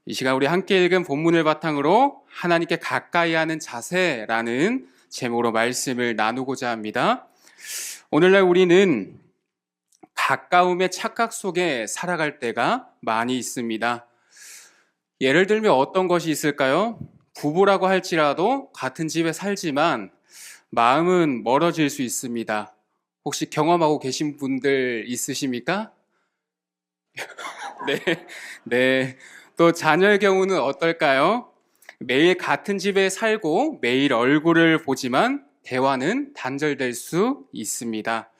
이 시간 우리 함께 읽은 본문을 바탕으로 하나님께 가까이 하는 자세라는 제목으로 말씀을 나누고자 합니다. 오늘날 우리는 가까움의 착각 속에 살아갈 때가 많이 있습니다. 예를 들면 어떤 것이 있을까요? 부부라고 할지라도 같은 집에 살지만 마음은 멀어질 수 있습니다. 혹시 경험하고 계신 분들 있으십니까? 네, 네. 또 자녀의 경우는 어떨까요? 매일 같은 집에 살고 매일 얼굴을 보지만 대화는 단절될 수 있습니다.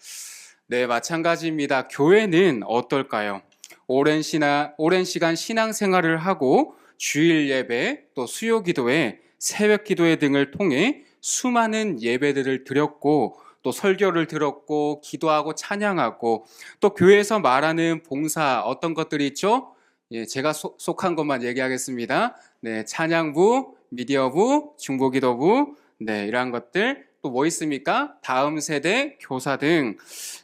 네, 마찬가지입니다. 교회는 어떨까요? 오랜 시간 신앙생활을 하고 주일 예배, 또 수요 기도회, 새벽 기도회 등을 통해 수많은 예배들을 드렸고 또 설교를 들었고 기도하고 찬양하고 또 교회에서 말하는 봉사 어떤 것들이 있죠? 예, 제가 속한 것만 얘기하겠습니다. 네, 찬양부, 미디어부, 중보기도부, 네, 이러한 것들 또 뭐 있습니까? 다음 세대 교사 등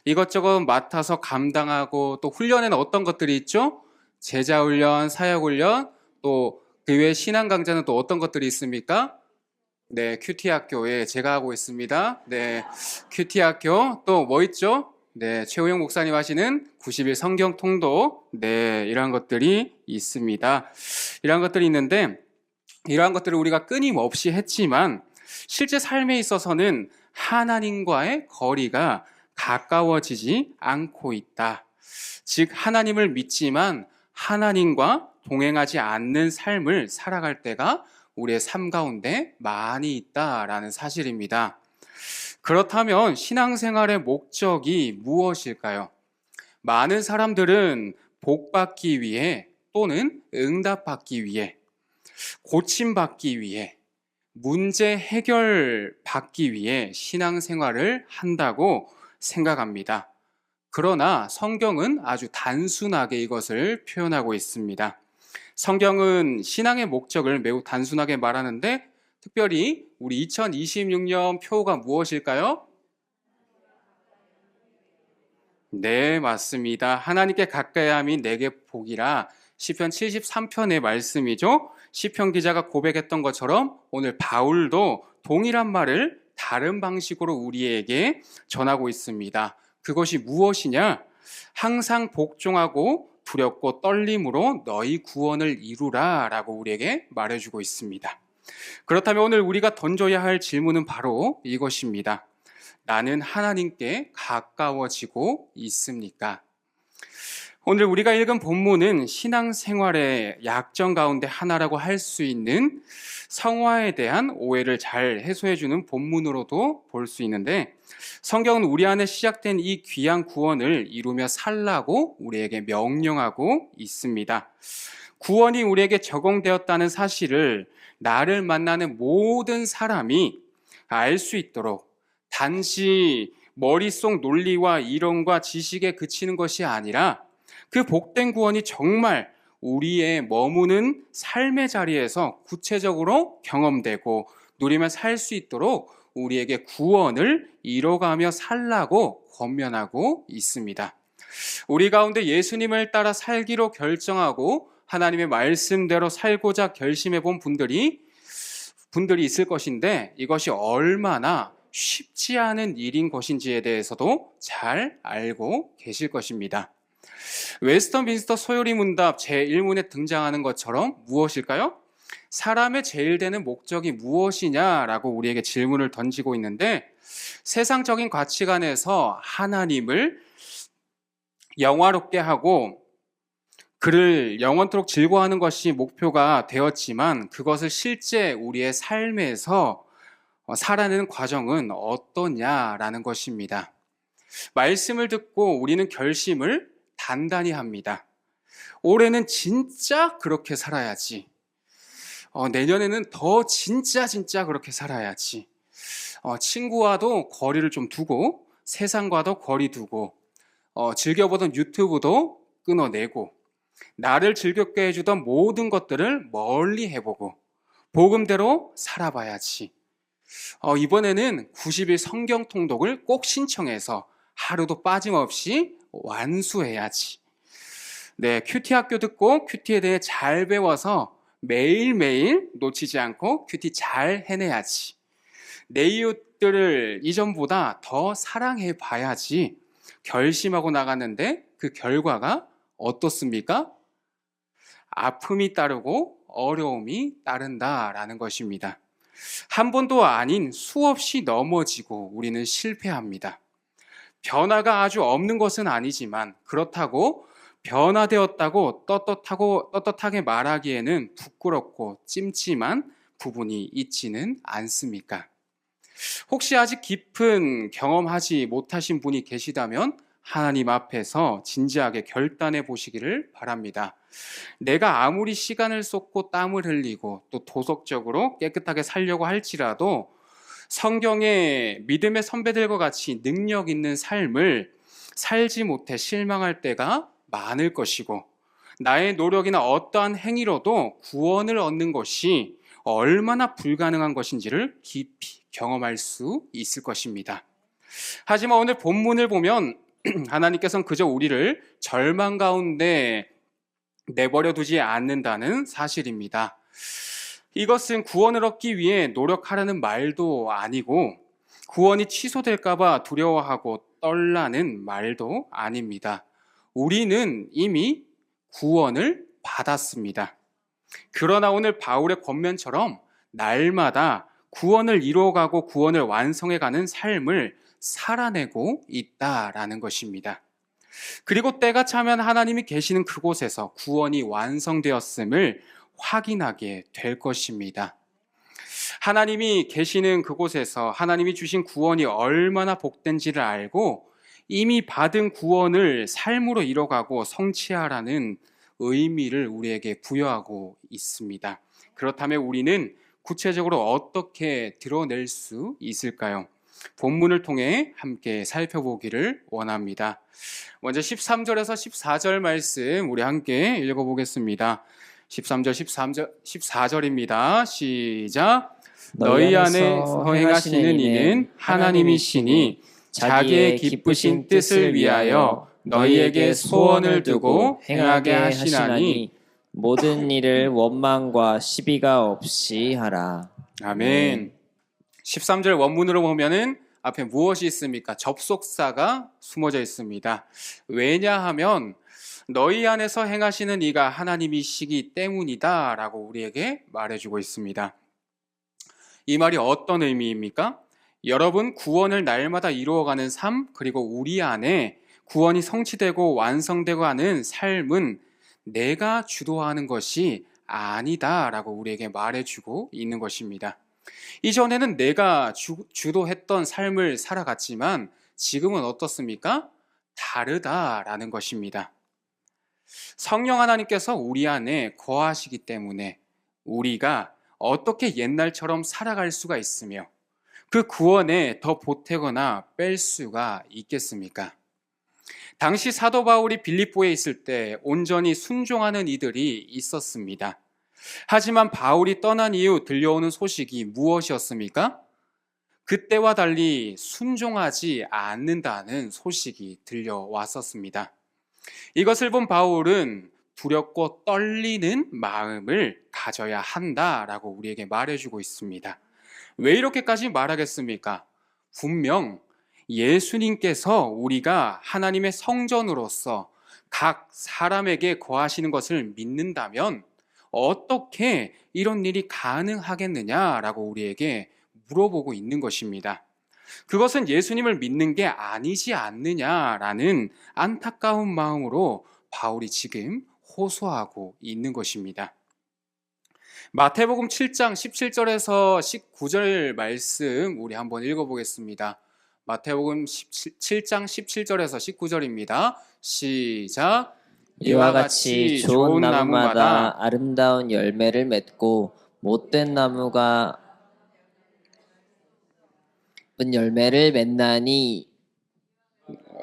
이것저것 맡아서 감당하고 또 훈련에는 어떤 것들이 있죠? 제자훈련, 사역훈련, 또 교회 신앙 강좌는 또 어떤 것들이 있습니까? 네, 큐티 학교에 제가 하고 있습니다. 네, 큐티 학교 또 뭐 있죠? 네, 최우영 목사님 하시는 90일 성경 통독. 네, 이러한 것들이 있습니다. 이러한 것들이 있는데 이러한 것들을 우리가 끊임없이 했지만 실제 삶에 있어서는 하나님과의 거리가 가까워지지 않고 있다. 즉 하나님을 믿지만 하나님과 동행하지 않는 삶을 살아갈 때가 우리의 삶 가운데 많이 있다라는 사실입니다. 그렇다면 신앙생활의 목적이 무엇일까요? 많은 사람들은 복받기 위해 또는 응답받기 위해 고침받기 위해 문제 해결 받기 위해 신앙생활을 한다고 생각합니다. 그러나 성경은 아주 단순하게 이것을 표현하고 있습니다. 성경은 신앙의 목적을 매우 단순하게 말하는데 특별히 우리 2026년 표어가 무엇일까요? 네, 맞습니다. 하나님께 가까이함이 내게 복이라 시편 73편의 말씀이죠. 시편 기자가 고백했던 것처럼 오늘 바울도 동일한 말을 다른 방식으로 우리에게 전하고 있습니다. 그것이 무엇이냐? 항상 복종하고 두렵고 떨림으로 너희 구원을 이루라 라고 우리에게 말해주고 있습니다. 그렇다면 오늘 우리가 던져야 할 질문은 바로 이것입니다. 나는 하나님께 가까워지고 있습니까? 오늘 우리가 읽은 본문은 신앙생활의 약점 가운데 하나라고 할 수 있는 성화에 대한 오해를 잘 해소해주는 본문으로도 볼 수 있는데 성경은 우리 안에 시작된 이 귀한 구원을 이루며 살라고 우리에게 명령하고 있습니다. 구원이 우리에게 적용되었다는 사실을 나를 만나는 모든 사람이 알 수 있도록 단지 머릿속 논리와 이론과 지식에 그치는 것이 아니라 그 복된 구원이 정말 우리의 머무는 삶의 자리에서 구체적으로 경험되고 누리며 살 수 있도록 우리에게 구원을 이뤄가며 살라고 권면하고 있습니다. 우리 가운데 예수님을 따라 살기로 결정하고 하나님의 말씀대로 살고자 결심해 본 분들이 있을 것인데 이것이 얼마나 쉽지 않은 일인 것인지에 대해서도 잘 알고 계실 것입니다. 웨스턴민스터 소요리 문답 제1문에 등장하는 것처럼 무엇일까요? 사람의 제일 되는 목적이 무엇이냐라고 우리에게 질문을 던지고 있는데 세상적인 가치관에서 하나님을 영화롭게 하고 그를 영원토록 즐거워하는 것이 목표가 되었지만 그것을 실제 우리의 삶에서 살아내는 과정은 어떠냐라는 것입니다. 말씀을 듣고 우리는 결심을 단단히 합니다. 올해는 진짜 그렇게 살아야지. 내년에는 더 진짜 그렇게 살아야지. 친구와도 거리를 좀 두고 세상과도 거리 두고 즐겨보던 유튜브도 끊어내고 나를 즐겁게 해주던 모든 것들을 멀리 해보고 복음대로 살아봐야지. 이번에는 90일 성경 통독을 꼭 신청해서 하루도 빠짐없이 완수해야지. 네, 큐티 학교 듣고 큐티에 대해 잘 배워서 매일매일 놓치지 않고 큐티 잘 해내야지. 내 이웃들을 이전보다 더 사랑해 봐야지. 결심하고 나갔는데 그 결과가 어떻습니까? 아픔이 따르고 어려움이 따른다라는 것입니다. 한 번도 아닌 수없이 넘어지고 우리는 실패합니다. 변화가 아주 없는 것은 아니지만 그렇다고 변화되었다고 떳떳하게 말하기에는 부끄럽고 찜찜한 부분이 있지는 않습니까? 혹시 아직 깊은 경험하지 못하신 분이 계시다면 하나님 앞에서 진지하게 결단해 보시기를 바랍니다. 내가 아무리 시간을 쏟고 땀을 흘리고 또 도덕적으로 깨끗하게 살려고 할지라도 성경의 믿음의 선배들과 같이 능력 있는 삶을 살지 못해 실망할 때가 많을 것이고 나의 노력이나 어떠한 행위로도 구원을 얻는 것이 얼마나 불가능한 것인지를 깊이 경험할 수 있을 것입니다. 하지만 오늘 본문을 보면 하나님께서는 그저 우리를 절망 가운데 내버려 두지 않는다는 사실입니다. 이것은 구원을 얻기 위해 노력하라는 말도 아니고 구원이 취소될까봐 두려워하고 떨라는 말도 아닙니다. 우리는 이미 구원을 받았습니다. 그러나 오늘 바울의 권면처럼 날마다 구원을 이루어가고 구원을 완성해가는 삶을 살아내고 있다라는 것입니다. 그리고 때가 차면 하나님이 계시는 그곳에서 구원이 완성되었음을 확인하게 될 것입니다. 하나님이 계시는 그곳에서 하나님이 주신 구원이 얼마나 복된지를 알고 이미 받은 구원을 삶으로 이뤄가고 성취하라는 의미를 우리에게 부여하고 있습니다. 그렇다면 우리는 구체적으로 어떻게 드러낼 수 있을까요? 본문을 통해 함께 살펴보기를 원합니다. 먼저 13절에서 14절 말씀 우리 함께 읽어보겠습니다. 13절, 14절입니다. 시작. 너희 안에 행하시는 이는 하나님이시니 자기의 기쁘신 뜻을 위하여 너희에게 소원을 두고 행하게 하시나니 모든 일을 원망과 시비가 없이 하라. 아멘. 13절 원문으로 보면은 앞에 무엇이 있습니까? 접속사가 숨어져 있습니다. 왜냐하면 너희 안에서 행하시는 이가 하나님이시기 때문이다 라고 우리에게 말해주고 있습니다. 이 말이 어떤 의미입니까? 여러분, 구원을 날마다 이루어가는 삶, 그리고 우리 안에 구원이 성취되고 완성되고 하는 삶은 내가 주도하는 것이 아니다 라고 우리에게 말해주고 있는 것입니다. 이전에는 내가 주도했던 삶을 살아갔지만 지금은 어떻습니까? 다르다라는 것입니다. 성령 하나님께서 우리 안에 거하시기 때문에 우리가 어떻게 옛날처럼 살아갈 수가 있으며 그 구원에 더 보태거나 뺄 수가 있겠습니까? 당시 사도 바울이 빌립보에 있을 때 온전히 순종하는 이들이 있었습니다. 하지만 바울이 떠난 이후 들려오는 소식이 무엇이었습니까? 그때와 달리 순종하지 않는다는 소식이 들려왔었습니다. 이것을 본 바울은 두렵고 떨리는 마음을 가져야 한다라고 우리에게 말해주고 있습니다. 왜 이렇게까지 말하겠습니까? 분명 예수님께서 우리가 하나님의 성전으로서 각 사람에게 거하시는 것을 믿는다면 어떻게 이런 일이 가능하겠느냐라고 우리에게 물어보고 있는 것입니다. 그것은 예수님을 믿는 게 아니지 않느냐라는 안타까운 마음으로 바울이 지금 호소하고 있는 것입니다. 마태복음 7장 17절에서 19절 말씀 우리 한번 읽어보겠습니다. 마태복음 7장 17절에서 19절입니다. 시작. 이와 같이 좋은 나무마다 아름다운 열매를 맺고 못된 나무가 나쁜 열매를 맺나니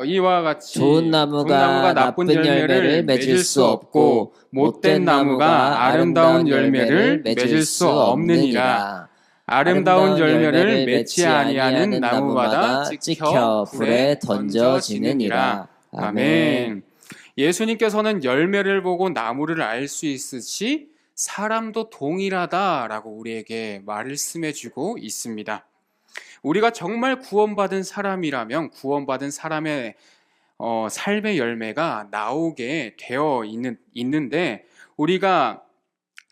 이와 같이 좋은 나무가 나쁜 열매를 맺을 수 없고 못된 나무가 아름다운 열매를 맺을 수 없느니라. 아름다운 열매를 맺지 아니하는 나무마다 찍혀 불에 던져지느니라. 아멘. 예수님께서는 열매를 보고 나무를 알 수 있으시 사람도 동일하다라고 우리에게 말씀해 주고 있습니다. 우리가 정말 구원받은 사람이라면 구원받은 사람의 삶의 열매가 나오게 되어 있는데 우리가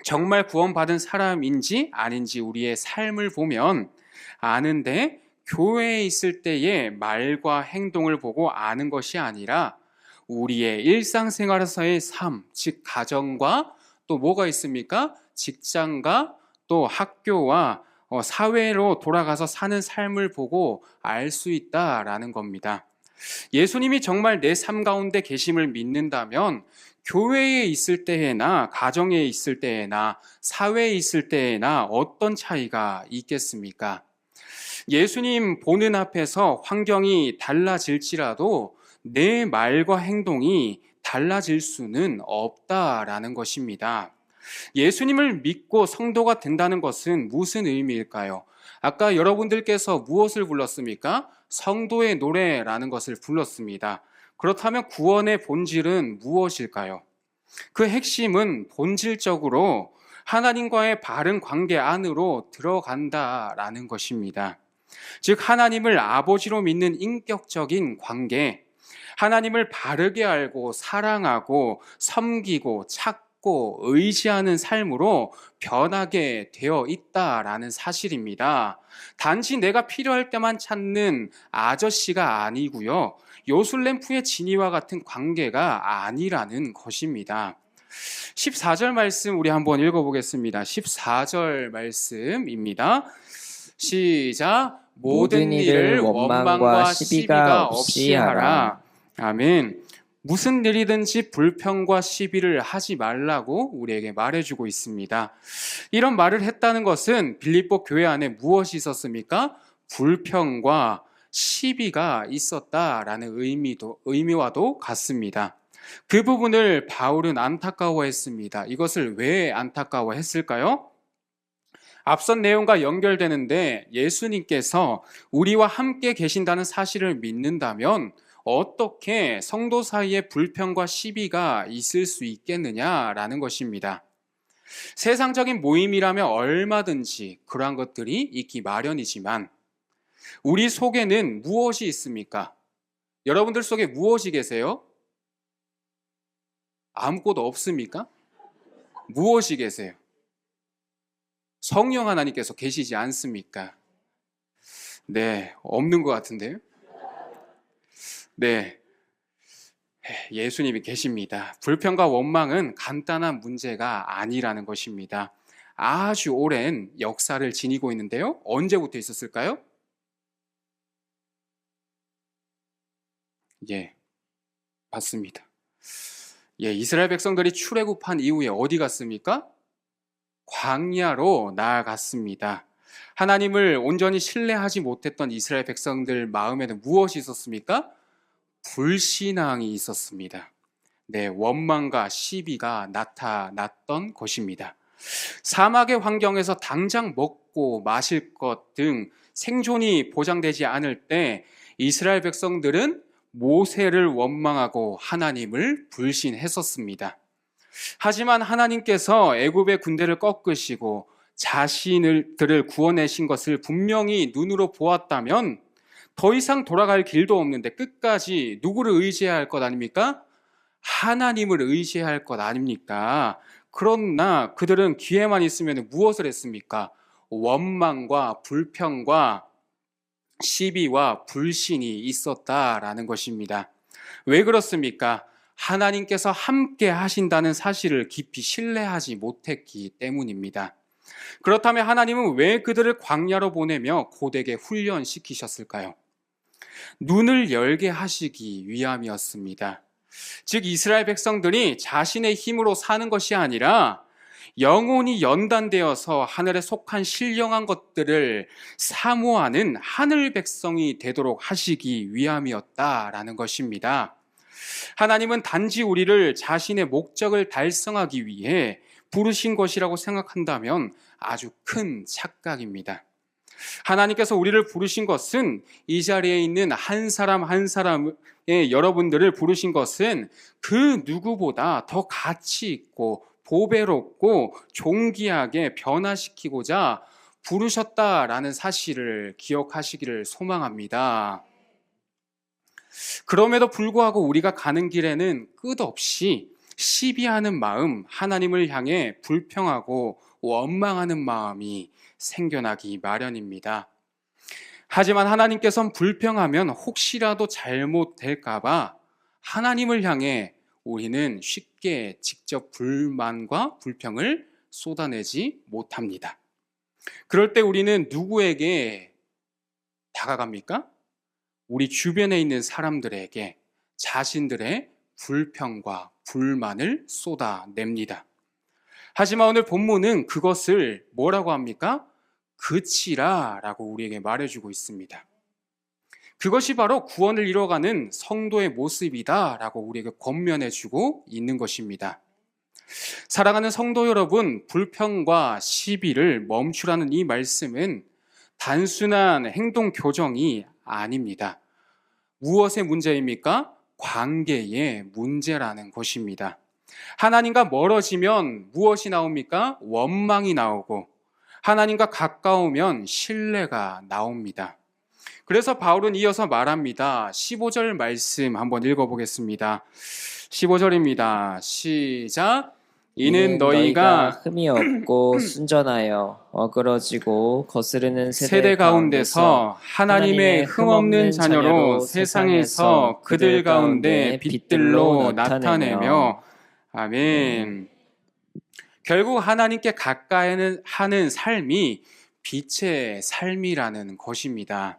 정말 구원받은 사람인지 아닌지 우리의 삶을 보면 아는데 교회에 있을 때의 말과 행동을 보고 아는 것이 아니라 우리의 일상생활에서의 삶, 즉 가정과 또 뭐가 있습니까? 직장과 또 학교와 사회로 돌아가서 사는 삶을 보고 알 수 있다라는 겁니다. 예수님이 정말 내 삶 가운데 계심을 믿는다면 교회에 있을 때에나 가정에 있을 때에나 사회에 있을 때에나 어떤 차이가 있겠습니까? 예수님 보는 앞에서 환경이 달라질지라도 내 말과 행동이 달라질 수는 없다라는 것입니다. 예수님을 믿고 성도가 된다는 것은 무슨 의미일까요? 아까 여러분들께서 무엇을 불렀습니까? 성도의 노래라는 것을 불렀습니다. 그렇다면 구원의 본질은 무엇일까요? 그 핵심은 본질적으로 하나님과의 바른 관계 안으로 들어간다라는 것입니다. 즉 하나님을 아버지로 믿는 인격적인 관계, 하나님을 바르게 알고 사랑하고 섬기고 찾고 의지하는 삶으로 변하게 되어 있다라는 사실입니다. 단지 내가 필요할 때만 찾는 아저씨가 아니고요. 요술램프의 지니와 같은 관계가 아니라는 것입니다. 14절 말씀 우리 한번 읽어보겠습니다. 14절 말씀입니다. 시작. 모든 일을 원망과 시비가 없이 하라. 아멘. 무슨 일이든지 불평과 시비를 하지 말라고 우리에게 말해주고 있습니다. 이런 말을 했다는 것은 빌립보 교회 안에 무엇이 있었습니까? 불평과 시비가 있었다라는 의미와도 같습니다. 그 부분을 바울은 안타까워했습니다. 이것을 왜 안타까워했을까요? 앞선 내용과 연결되는데 예수님께서 우리와 함께 계신다는 사실을 믿는다면 어떻게 성도 사이에 불평과 시비가 있을 수 있겠느냐라는 것입니다. 세상적인 모임이라면 얼마든지 그러한 것들이 있기 마련이지만 우리 속에는 무엇이 있습니까? 여러분들 속에 무엇이 계세요? 아무것도 없습니까? 무엇이 계세요? 성령 하나님께서 계시지 않습니까? 네, 없는 것 같은데요? 네, 예수님이 계십니다. 불평과 원망은 간단한 문제가 아니라는 것입니다. 아주 오랜 역사를 지니고 있는데요. 언제부터 있었을까요? 예, 맞습니다. 예, 이스라엘 백성들이 출애굽한 이후에 어디 갔습니까? 광야로 나아갔습니다. 하나님을 온전히 신뢰하지 못했던 이스라엘 백성들 마음에는 무엇이 있었습니까? 불신앙이 있었습니다. 네, 원망과 시비가 나타났던 것입니다. 사막의 환경에서 당장 먹고 마실 것 등 생존이 보장되지 않을 때 이스라엘 백성들은 모세를 원망하고 하나님을 불신했었습니다. 하지만 하나님께서 애굽의 군대를 꺾으시고 자신들을 구원하신 것을 분명히 눈으로 보았다면 더 이상 돌아갈 길도 없는데 끝까지 누구를 의지해야 할 것 아닙니까? 하나님을 의지해야 할 것 아닙니까? 그러나 그들은 기회만 있으면 무엇을 했습니까? 원망과 불평과 시비와 불신이 있었다라는 것입니다. 왜 그렇습니까? 하나님께서 함께 하신다는 사실을 깊이 신뢰하지 못했기 때문입니다. 그렇다면 하나님은 왜 그들을 광야로 보내며 고되게 훈련시키셨을까요? 눈을 열게 하시기 위함이었습니다. 즉 이스라엘 백성들이 자신의 힘으로 사는 것이 아니라 영혼이 연단되어서 하늘에 속한 신령한 것들을 사모하는 하늘 백성이 되도록 하시기 위함이었다라는 것입니다. 하나님은 단지 우리를 자신의 목적을 달성하기 위해 부르신 것이라고 생각한다면 아주 큰 착각입니다. 하나님께서 우리를 부르신 것은 이 자리에 있는 한 사람 한 사람의 여러분들을 부르신 것은 그 누구보다 더 가치 있고 보배롭고 존귀하게 변화시키고자 부르셨다라는 사실을 기억하시기를 소망합니다. 그럼에도 불구하고 우리가 가는 길에는 끝없이 시비하는 마음, 하나님을 향해 불평하고 원망하는 마음이 생겨나기 마련입니다. 하지만 하나님께서는 불평하면 혹시라도 잘못될까봐 하나님을 향해 우리는 쉽게 직접 불만과 불평을 쏟아내지 못합니다. 그럴 때 우리는 누구에게 다가갑니까? 우리 주변에 있는 사람들에게 자신들의 불평과 불만을 쏟아냅니다. 하지만 오늘 본문은 그것을 뭐라고 합니까? 그치라 라고 우리에게 말해주고 있습니다. 그것이 바로 구원을 이뤄가는 성도의 모습이다 라고 우리에게 권면해주고 있는 것입니다. 사랑하는 성도 여러분, 불평과 시비를 멈추라는 이 말씀은 단순한 행동 교정이 아닙니다. 무엇의 문제입니까? 관계의 문제라는 것입니다. 하나님과 멀어지면 무엇이 나옵니까? 원망이 나오고 하나님과 가까우면 신뢰가 나옵니다. 그래서 바울은 이어서 말합니다. 15절 말씀 한번 읽어보겠습니다. 15절입니다. 시작. 이는 너희가 흠이 없고 순전하여 어그러지고 거스르는 세대 가운데서 하나님의 흠없는 자녀로 세상에서 그들 가운데 빛들로 나타내며 아멘. 결국 하나님께 가까이 하는 삶이 빛의 삶이라는 것입니다.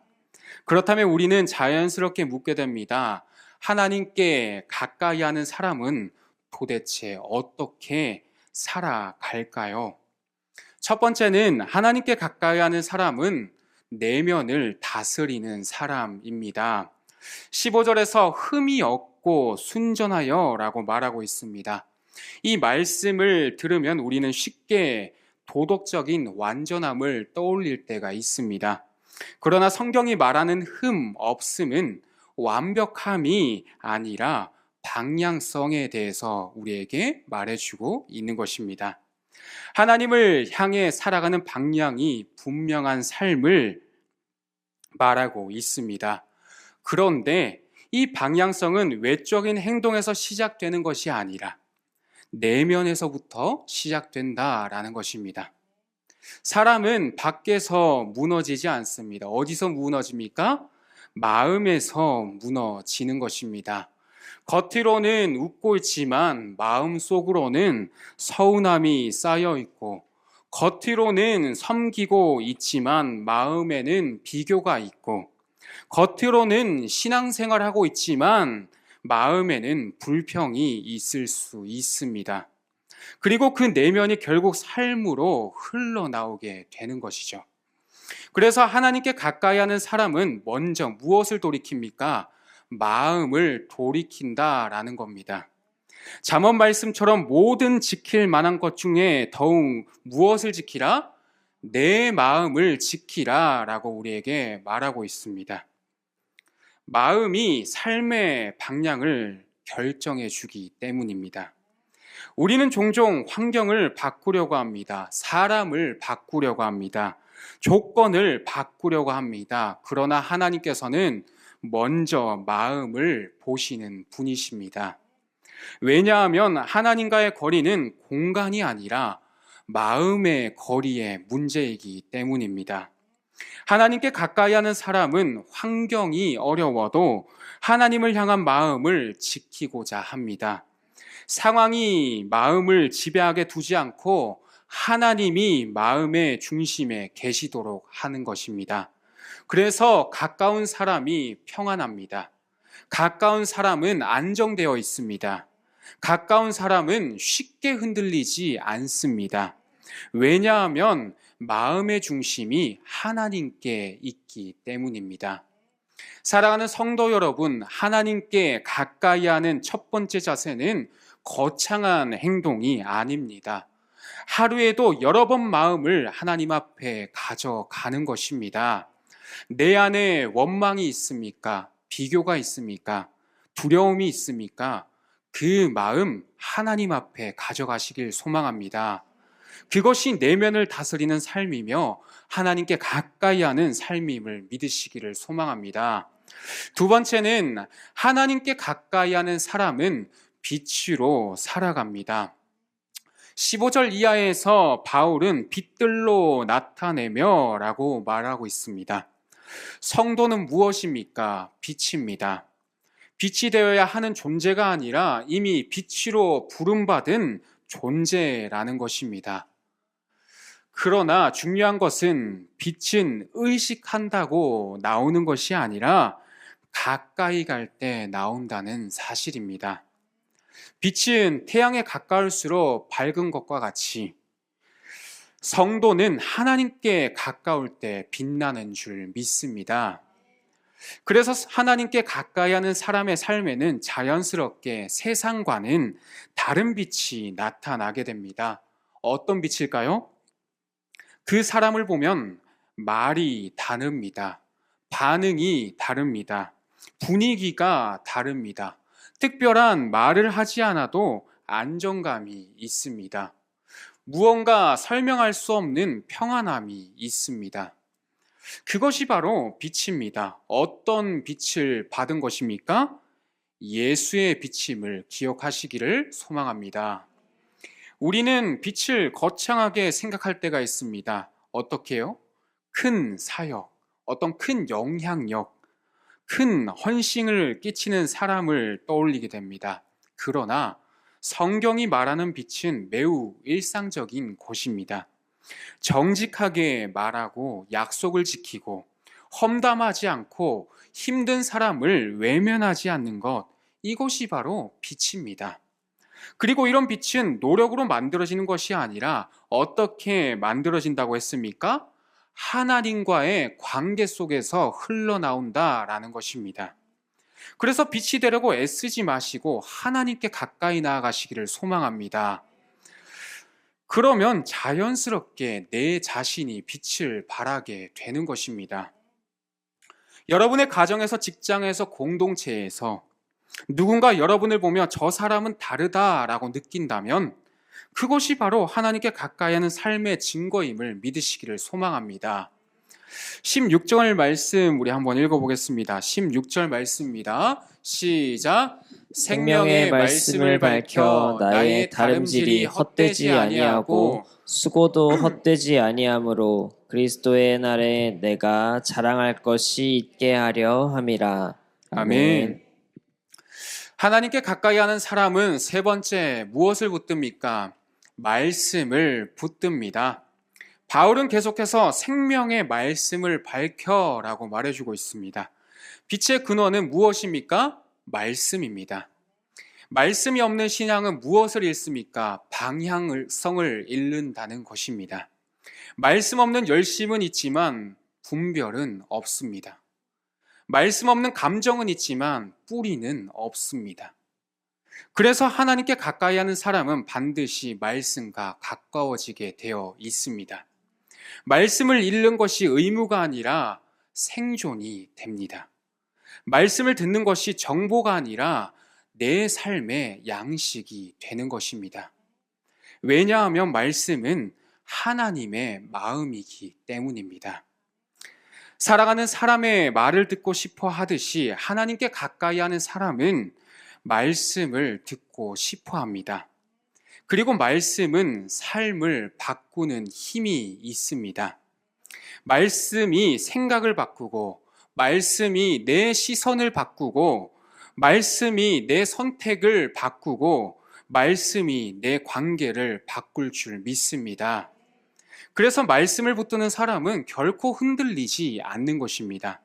그렇다면 우리는 자연스럽게 묻게 됩니다. 하나님께 가까이 하는 사람은 도대체 어떻게 살아갈까요? 첫 번째는 하나님께 가까이 하는 사람은 내면을 다스리는 사람입니다. 15절에서 흠이 없고 순전하여 라고 말하고 있습니다. 이 말씀을 들으면 우리는 쉽게 도덕적인 완전함을 떠올릴 때가 있습니다. 그러나 성경이 말하는 흠 없음은 완벽함이 아니라 방향성에 대해서 우리에게 말해주고 있는 것입니다. 하나님을 향해 살아가는 방향이 분명한 삶을 말하고 있습니다. 그런데 이 방향성은 외적인 행동에서 시작되는 것이 아니라 내면에서부터 시작된다라는 것입니다. 사람은 밖에서 무너지지 않습니다. 어디서 무너집니까? 마음에서 무너지는 것입니다. 겉으로는 웃고 있지만 마음속으로는 서운함이 쌓여 있고, 겉으로는 섬기고 있지만 마음에는 비교가 있고, 겉으로는 신앙생활하고 있지만 마음에는 불평이 있을 수 있습니다. 그리고 그 내면이 결국 삶으로 흘러나오게 되는 것이죠. 그래서 하나님께 가까이 하는 사람은 먼저 무엇을 돌이킵니까? 마음을 돌이킨다라는 겁니다. 잠언 말씀처럼 모든 지킬 만한 것 중에 더욱 무엇을 지키라? 내 마음을 지키라 라고 우리에게 말하고 있습니다. 마음이 삶의 방향을 결정해 주기 때문입니다. 우리는 종종 환경을 바꾸려고 합니다. 사람을 바꾸려고 합니다. 조건을 바꾸려고 합니다. 그러나 하나님께서는 먼저 마음을 보시는 분이십니다. 왜냐하면 하나님과의 거리는 공간이 아니라 마음의 거리의 문제이기 때문입니다. 하나님께 가까이 하는 사람은 환경이 어려워도 하나님을 향한 마음을 지키고자 합니다. 상황이 마음을 지배하게 두지 않고 하나님이 마음의 중심에 계시도록 하는 것입니다. 그래서 가까운 사람이 평안합니다. 가까운 사람은 안정되어 있습니다. 가까운 사람은 쉽게 흔들리지 않습니다. 왜냐하면 마음의 중심이 하나님께 있기 때문입니다. 사랑하는 성도 여러분, 하나님께 가까이 하는 첫 번째 자세는 거창한 행동이 아닙니다. 하루에도 여러 번 마음을 하나님 앞에 가져가는 것입니다. 내 안에 원망이 있습니까? 비교가 있습니까? 두려움이 있습니까? 그 마음 하나님 앞에 가져가시길 소망합니다. 그것이 내면을 다스리는 삶이며 하나님께 가까이 하는 삶임을 믿으시기를 소망합니다. 두 번째는 하나님께 가까이 하는 사람은 빛으로 살아갑니다. 15절 이하에서 바울은 빛들로 나타내며 라고 말하고 있습니다. 성도는 무엇입니까? 빛입니다. 빛이 되어야 하는 존재가 아니라 이미 빛으로 부름받은 존재라는 것입니다. 그러나 중요한 것은 빛은 의식한다고 나오는 것이 아니라 가까이 갈 때 나온다는 사실입니다. 빛은 태양에 가까울수록 밝은 것과 같이 성도는 하나님께 가까울 때 빛나는 줄 믿습니다. 그래서 하나님께 가까이 하는 사람의 삶에는 자연스럽게 세상과는 다른 빛이 나타나게 됩니다. 어떤 빛일까요? 그 사람을 보면 말이 다릅니다. 반응이 다릅니다. 분위기가 다릅니다. 특별한 말을 하지 않아도 안정감이 있습니다. 무언가 설명할 수 없는 평안함이 있습니다. 그것이 바로 빛입니다. 어떤 빛을 받은 것입니까? 예수의 빛임을 기억하시기를 소망합니다. 우리는 빛을 거창하게 생각할 때가 있습니다. 어떻게요? 큰 사역, 어떤 큰 영향력, 큰 헌신을 끼치는 사람을 떠올리게 됩니다. 그러나 성경이 말하는 빛은 매우 일상적인 곳입니다. 정직하게 말하고 약속을 지키고 험담하지 않고 힘든 사람을 외면하지 않는 것, 이것이 바로 빛입니다. 그리고 이런 빛은 노력으로 만들어지는 것이 아니라 어떻게 만들어진다고 했습니까? 하나님과의 관계 속에서 흘러나온다라는 것입니다. 그래서 빛이 되려고 애쓰지 마시고 하나님께 가까이 나아가시기를 소망합니다. 그러면 자연스럽게 내 자신이 빛을 발하게 되는 것입니다. 여러분의 가정에서, 직장에서, 공동체에서 누군가 여러분을 보며 저 사람은 다르다라고 느낀다면 그것이 바로 하나님께 가까이 하는 삶의 증거임을 믿으시기를 소망합니다. 16절 말씀 우리 한번 읽어보겠습니다. 16절 말씀입니다. 시작. 생명의 말씀을 밝혀 나의 다름질이 헛되지 아니하고 수고도 헛되지 아니하므로 그리스도의 날에 내가 자랑할 것이 있게 하려 함이라. 아멘. 하나님께 가까이 하는 사람은 세 번째 무엇을 붙듭니까? 말씀을 붙듭니다. 바울은 계속해서 생명의 말씀을 밝혀라고 말해주고 있습니다. 빛의 근원은 무엇입니까? 말씀입니다. 말씀이 없는 신앙은 무엇을 잃습니까? 방향성을 잃는다는 것입니다. 말씀 없는 열심은 있지만 분별은 없습니다. 말씀 없는 감정은 있지만 뿌리는 없습니다. 그래서 하나님께 가까이 하는 사람은 반드시 말씀과 가까워지게 되어 있습니다. 말씀을 읽는 것이 의무가 아니라 생존이 됩니다. 말씀을 듣는 것이 정보가 아니라 내 삶의 양식이 되는 것입니다. 왜냐하면 말씀은 하나님의 마음이기 때문입니다. 사랑하는 사람의 말을 듣고 싶어 하듯이 하나님께 가까이 하는 사람은 말씀을 듣고 싶어 합니다. 그리고 말씀은 삶을 바꾸는 힘이 있습니다. 말씀이 생각을 바꾸고, 말씀이 내 시선을 바꾸고, 말씀이 내 선택을 바꾸고, 말씀이 내 관계를 바꿀 줄 믿습니다. 그래서 말씀을 붙드는 사람은 결코 흔들리지 않는 것입니다.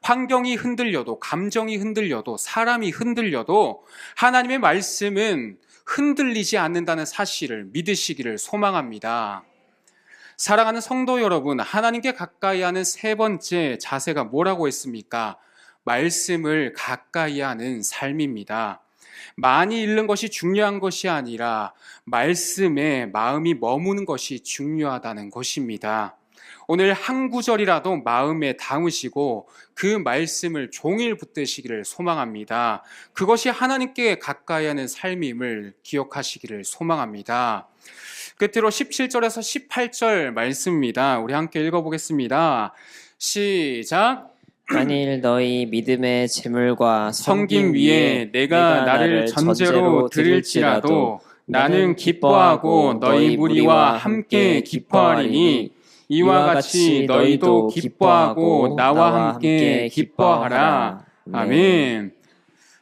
환경이 흔들려도, 감정이 흔들려도, 사람이 흔들려도 하나님의 말씀은 흔들리지 않는다는 사실을 믿으시기를 소망합니다. 사랑하는 성도 여러분, 하나님께 가까이 하는 세 번째 자세가 뭐라고 했습니까? 말씀을 가까이 하는 삶입니다. 많이 읽는 것이 중요한 것이 아니라 말씀에 마음이 머무는 것이 중요하다는 것입니다. 오늘 한 구절이라도 마음에 담으시고 그 말씀을 종일 붙드시기를 소망합니다. 그것이 하나님께 가까이 하는 삶임을 기억하시기를 소망합니다. 끝으로 17절에서 18절 말씀입니다. 우리 함께 읽어보겠습니다. 시작. 만일 너희 믿음의 재물과 섬김 위에 내가 나를 전제로 드릴지라도 나는 기뻐하고 너희 무리와 함께 기뻐하리니 이와 같이 너희도 기뻐하고 나와 함께 기뻐하라. 아멘.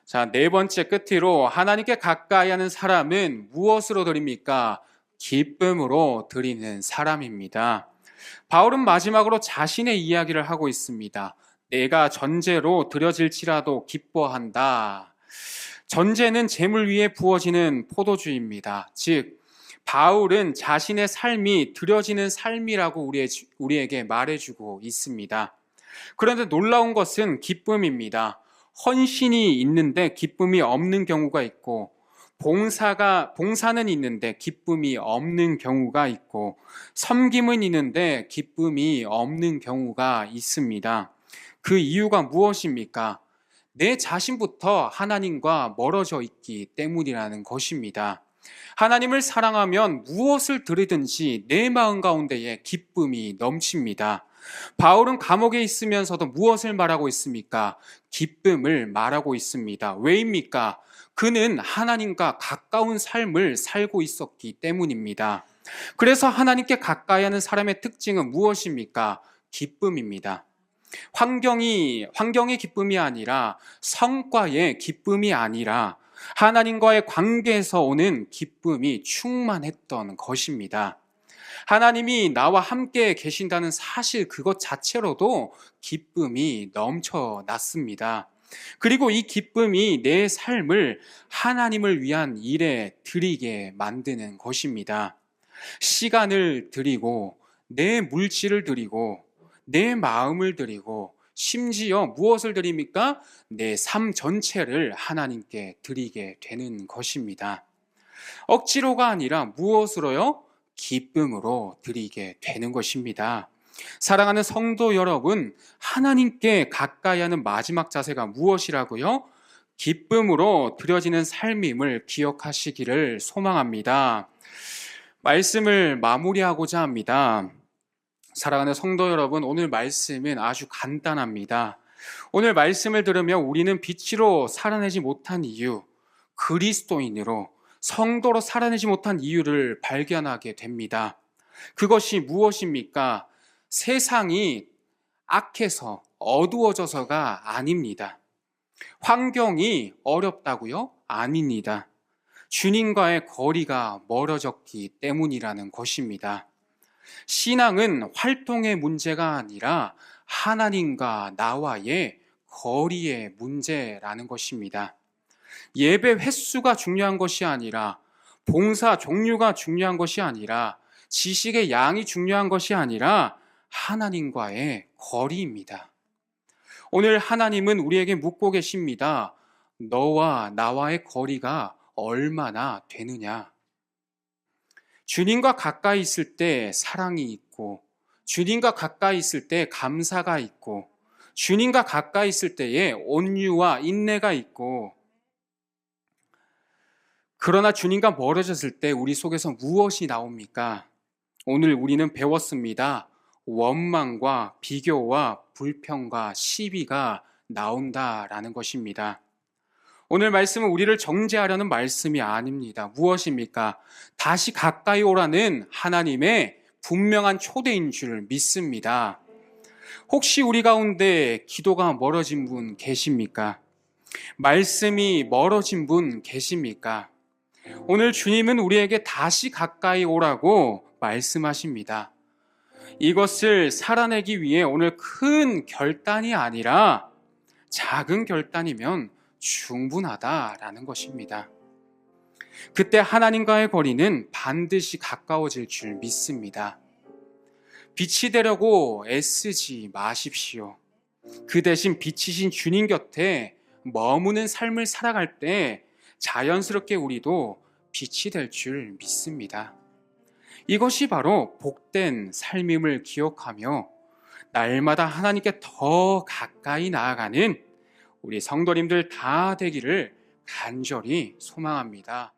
자, 네 번째 끝으로 하나님께 가까이 하는 사람은 무엇으로 드립니까? 기쁨으로 드리는 사람입니다. 바울은 마지막으로 자신의 이야기를 하고 있습니다. 내가 전제로 드려질지라도 기뻐한다. 전제는 재물 위에 부어지는 포도주입니다. 즉 바울은 자신의 삶이 드려지는 삶이라고 우리에게 말해주고 있습니다. 그런데 놀라운 것은 기쁨입니다. 헌신이 있는데 기쁨이 없는 경우가 있고 봉사는 있는데 기쁨이 없는 경우가 있고 섬김은 있는데 기쁨이 없는 경우가 있습니다. 그 이유가 무엇입니까? 내 자신부터 하나님과 멀어져 있기 때문이라는 것입니다. 하나님을 사랑하면 무엇을 드리든지 내 마음 가운데에 기쁨이 넘칩니다. 바울은 감옥에 있으면서도 무엇을 말하고 있습니까? 기쁨을 말하고 있습니다. 왜입니까? 그는 하나님과 가까운 삶을 살고 있었기 때문입니다. 그래서 하나님께 가까이 하는 사람의 특징은 무엇입니까? 기쁨입니다. 환경의 기쁨이 아니라 성과의 기쁨이 아니라 하나님과의 관계에서 오는 기쁨이 충만했던 것입니다. 하나님이 나와 함께 계신다는 사실 그것 자체로도 기쁨이 넘쳐났습니다. 그리고 이 기쁨이 내 삶을 하나님을 위한 일에 드리게 만드는 것입니다. 시간을 드리고 내 물질을 드리고 내 마음을 드리고 심지어 무엇을 드립니까? 내 삶 전체를 하나님께 드리게 되는 것입니다. 억지로가 아니라 무엇으로요? 기쁨으로 드리게 되는 것입니다. 사랑하는 성도 여러분, 하나님께 가까이 하는 마지막 자세가 무엇이라고요? 기쁨으로 드려지는 삶임을 기억하시기를 소망합니다. 말씀을 마무리하고자 합니다. 사랑하는 성도 여러분, 오늘 말씀은 아주 간단합니다. 오늘 말씀을 들으며 우리는 빛으로 살아내지 못한 이유, 그리스도인으로 성도로 살아내지 못한 이유를 발견하게 됩니다. 그것이 무엇입니까? 세상이 악해서 어두워져서가 아닙니다. 환경이 어렵다고요? 아닙니다. 주님과의 거리가 멀어졌기 때문이라는 것입니다. 신앙은 활동의 문제가 아니라 하나님과 나와의 거리의 문제라는 것입니다. 예배 횟수가 중요한 것이 아니라 봉사 종류가 중요한 것이 아니라 지식의 양이 중요한 것이 아니라 하나님과의 거리입니다. 오늘 하나님은 우리에게 묻고 계십니다. 너와 나와의 거리가 얼마나 되느냐? 주님과 가까이 있을 때 사랑이 있고 주님과 가까이 있을 때 감사가 있고 주님과 가까이 있을 때에 온유와 인내가 있고 그러나 주님과 멀어졌을 때 우리 속에서 무엇이 나옵니까? 오늘 우리는 배웠습니다. 원망과 비교와 불평과 시비가 나온다라는 것입니다. 오늘 말씀은 우리를 정죄하려는 말씀이 아닙니다. 무엇입니까? 다시 가까이 오라는 하나님의 분명한 초대인 줄 믿습니다. 혹시 우리 가운데 기도가 멀어진 분 계십니까? 말씀이 멀어진 분 계십니까? 오늘 주님은 우리에게 다시 가까이 오라고 말씀하십니다. 이것을 살아내기 위해 오늘 큰 결단이 아니라 작은 결단이면 충분하다라는 것입니다. 그때 하나님과의 거리는 반드시 가까워질 줄 믿습니다. 빛이 되려고 애쓰지 마십시오. 그 대신 빛이신 주님 곁에 머무는 삶을 살아갈 때 자연스럽게 우리도 빛이 될 줄 믿습니다. 이것이 바로 복된 삶임을 기억하며 날마다 하나님께 더 가까이 나아가는 우리 성도님들 다 되기를 간절히 소망합니다.